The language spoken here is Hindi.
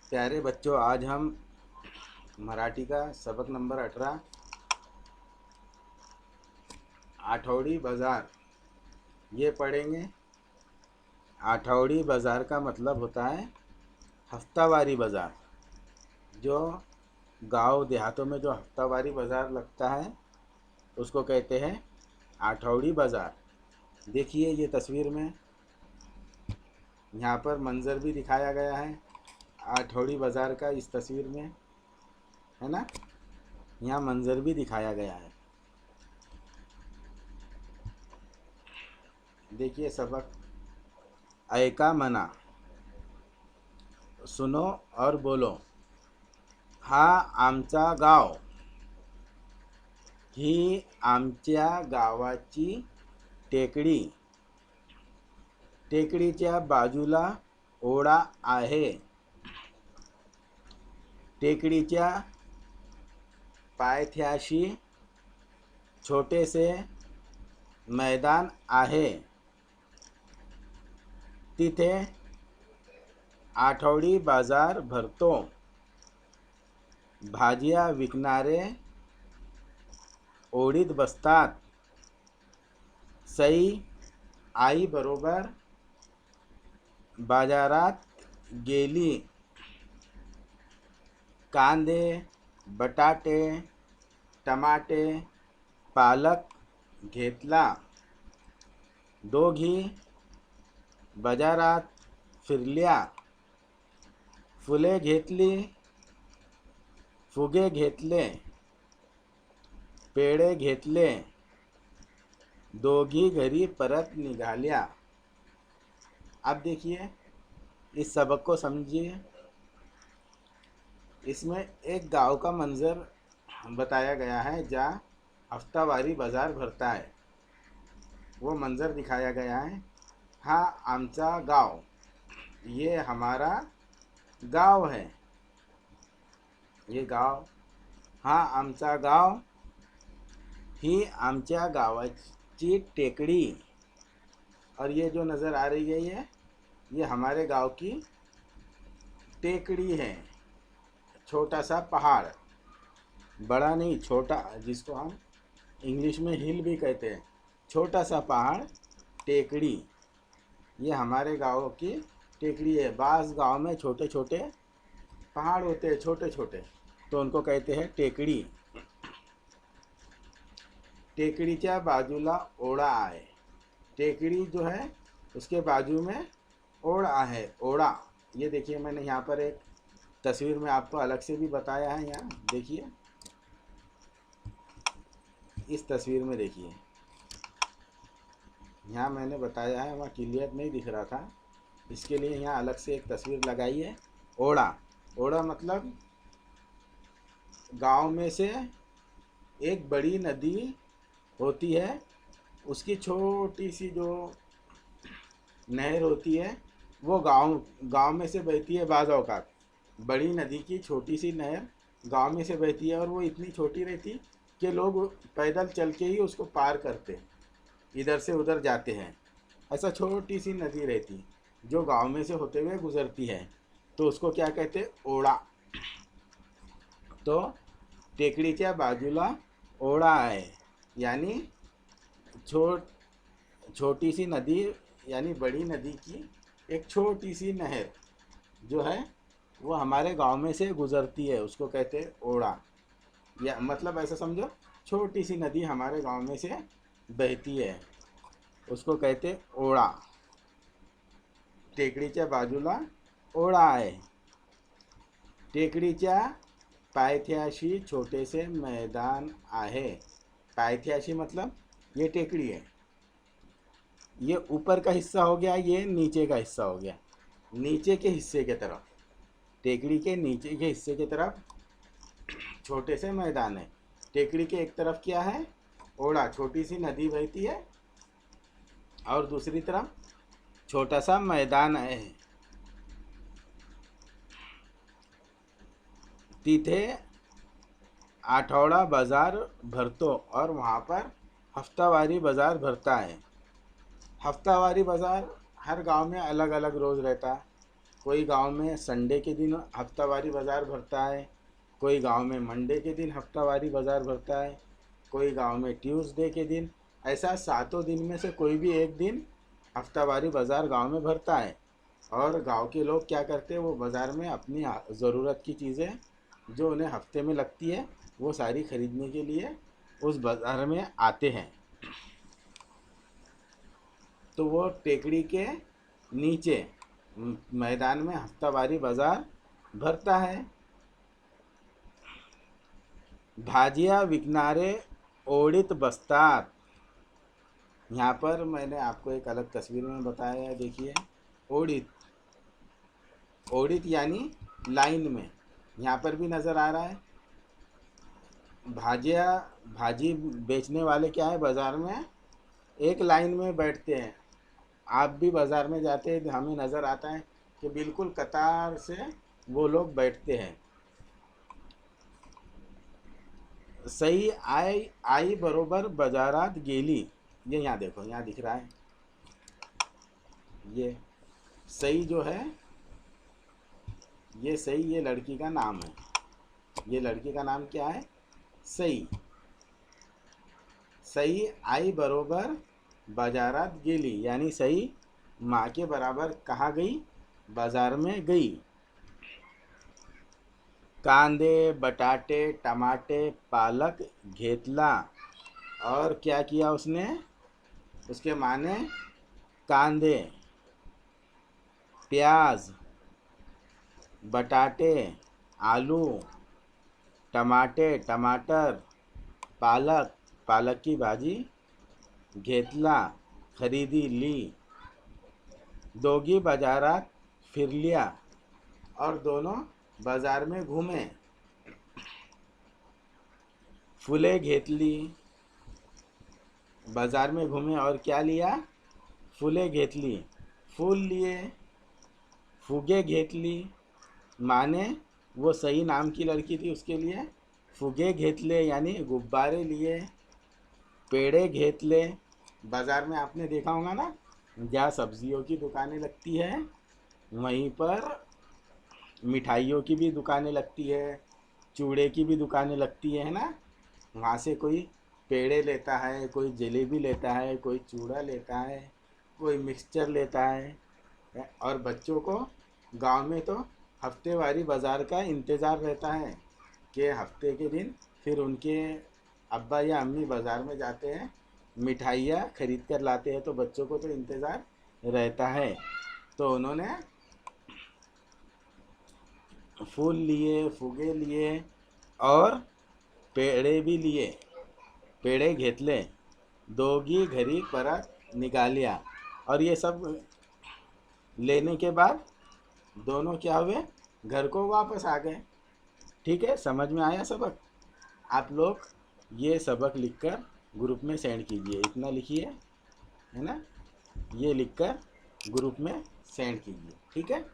प्यारे बच्चों, आज हम मराठी का सबक नंबर 18 आठौड़ी बाज़ार ये पढ़ेंगे। आठौड़ी बाज़ार का मतलब होता है हफ्तावारी बाज़ार। जो गांव देहातों में जो हफ्तावारी बाज़ार लगता है उसको कहते हैं आठौड़ी बाज़ार। देखिए ये तस्वीर में यहाँ पर मंज़र भी दिखाया गया है आठौड़ी बाज़ार का। इस तस्वीर में है ना, यहाँ मंज़र भी दिखाया गया है। देखिए सबक ऐका मना, सुनो और बोलो। हा आमचा गाव, ही आमच्या गावाची टेकडी। टेकडीच्या बाजूला ओढा आहे। टेकडीच्या पायथ्याशी छोटेसे मैदान आहे। तिथे आठवडी बाजार भरतो। भाज्या विकणारे ओढीत बसतात। सई आई बरोबर बाजारात गेली। कांदे, बटाटे, टमाटे, पालक घेतला। दोघी बाजारात फिरल्या। फुले घेतली, फुगे घेतले, पेढे घेतले। दोघी घरी परत निघाल्या। अब देखिए इस सबक को समझिए। इसमें एक गांव का मंजर बताया गया है जहाँ हफ्तावारी बाज़ार भरता है, वो मंजर दिखाया गया है। हाँ आमचा गांव, ये हमारा गांव है, ये गांव। हाँ आमचा गांव, ही आमच्या गावाची टेकड़ी। और ये जो नज़र आ रही है ये हमारे गांव की टेकड़ी है। छोटा सा पहाड़, बड़ा नहीं छोटा, जिसको हम इंग्लिश में हिल भी कहते हैं। छोटा सा पहाड़ टेकड़ी, ये हमारे गांव की टेकड़ी है। बाज़ गांव में छोटे छोटे पहाड़ होते हैं, छोटे छोटे, तो उनको कहते हैं टेकड़ी। टेकडीच्या बाजूला ओढा आहे। टेकड़ी जो है उसके बाजू में ओढा है। ओढा, ये देखिए मैंने यहाँ पर एक तस्वीर में आपको अलग से भी बताया है। यहाँ देखिए, इस तस्वीर में देखिए, यहाँ मैंने बताया है, वहाँ क्लियर नहीं दिख रहा था, इसके लिए यहाँ अलग से एक तस्वीर लगाई है। ओढा, ओढा मतलब गांव में से एक बड़ी नदी होती है, उसकी छोटी सी जो नहर होती है वो गांव गांव में से बहती है। बाज़ औक़ात बड़ी नदी की छोटी सी नहर गांव में से बहती है और वो इतनी छोटी रहती कि लोग पैदल चल के ही उसको पार करते हैं, इधर से उधर जाते हैं। ऐसा छोटी सी नदी रहती जो गांव में से होते हुए गुज़रती है, तो उसको क्या कहते हैं? ओढा। तो टेकडीच्या बाजूला ओढा आहे, यानी छोटी सी नदी, यानी बड़ी नदी की एक छोटी सी नहर जो है वो हमारे गांव में से गुज़रती है, उसको कहते हैं ओढा। या मतलब ऐसा समझो, छोटी सी नदी हमारे गांव में से बहती है, उसको कहते हैं ओढा। टेकडीच्या बाजूला ओढा आहे। टेकडीच्या पायथ्याशी छोटे से मैदान आहे। पायथ्याशी मतलब ये टेकड़ी है, ये ऊपर का हिस्सा हो गया, ये नीचे का हिस्सा हो गया। नीचे के हिस्से की तरफ, टेकड़ी के नीचे के हिस्से की तरफ छोटे से मैदान है। टेकड़ी के एक तरफ क्या है? ओढा, छोटी सी नदी बहती है, और दूसरी तरफ छोटा सा मैदान है। तिथे आठवडा बाज़ार भरतो, और वहाँ पर हफ्तावारी बाज़ार भरता है। हफ्तावारी बाज़ार हर गांव में अलग अलग रोज़ रहता है। कोई गांव में संडे के दिन हफ्तावारी बाज़ार भरता है, कोई गांव में मंडे के दिन हफ्तावारी बाज़ार भरता है, कोई गांव में ट्यूसडे के दिन। ऐसा 7 दिन में से कोई भी एक दिन हफ्तावारी बाज़ार गांव में भरता है। और गांव के लोग क्या करते हैं, वो बाज़ार में अपनी ज़रूरत की चीज़ें जो उन्हें हफ्ते में लगती है वो सारी खरीदने के लिए उस बाज़ार में आते हैं। तो वो टेकड़ी के नीचे मैदान में हफ्तावारी बाज़ार भरता है। भाजिया विकनारे ओडित बस्तात। यहाँ पर मैंने आपको एक अलग तस्वीर में बताया है, देखिए। ओडित, ओडित यानी लाइन में, यहाँ पर भी नज़र आ रहा है। भाजिया, भाजी बेचने वाले क्या है, बाज़ार में एक लाइन में बैठते हैं। आप भी बाज़ार में जाते हैं, हमें नज़र आता है कि बिल्कुल कतार से वो लोग बैठते हैं। सही आई आई बरोबर बाजारात गेली, ये यहाँ देखो, यहाँ दिख रहा है। ये सही जो है, ये सही, ये लड़की का नाम है। ये लड़की का नाम क्या है, सई। सई आई बरोबर बाजारात गेली, यानी सई माँ के बराबर कहाँ गई, बाजार में गई। कांदे, बटाटे, टमाटे, पालक घेतला। और क्या किया उसने, उसके माने कांदे, प्याज, बटाटे, आलू, टमाटे, टमाटर, पालक, पालक की भाजी, घेतला, खरीदी, ली। दोगी बाजारात फिर लिया, और दोनों बाजार में घूमे। फूले घेतली, बाजार में घूमे और क्या लिया, फूले घेतली, फूल लिए। फुगे घेतली माने वो सही नाम की लड़की थी, उसके लिए फुगे घेतले यानी गुब्बारे लिए। पेड़े घेतले, बाज़ार में आपने देखा होगा ना, जहाँ सब्जियों की दुकानें लगती है वहीं पर मिठाइयों की भी दुकानें लगती है, चूड़े की भी दुकानें लगती है ना। वहाँ से कोई पेड़े लेता है, कोई जलेबी लेता है, कोई चूड़ा लेता है, कोई मिक्सचर लेता है। और बच्चों को गांव में तो हफ्तेवारी बाज़ार का इंतज़ार रहता है कि हफ्ते के दिन फिर उनके अब्बा या अम्मी बाज़ार में जाते हैं, मिठाइयाँ खरीद कर लाते हैं, तो बच्चों को तो इंतज़ार रहता है। तो उन्होंने फूल लिए, फुगे लिए और पेड़े भी लिए। पेड़े घेतले, दोगी घरी परत निकालिया। और ये सब लेने के बाद दोनों क्या हुए, घर को वापस आ गए। ठीक है, समझ में आया सबक। आप लोग ये सबक लिखकर ग्रुप में सेंड कीजिए, इतना लिखिए, है ना, ये लिखकर ग्रुप में सेंड कीजिए, ठीक है।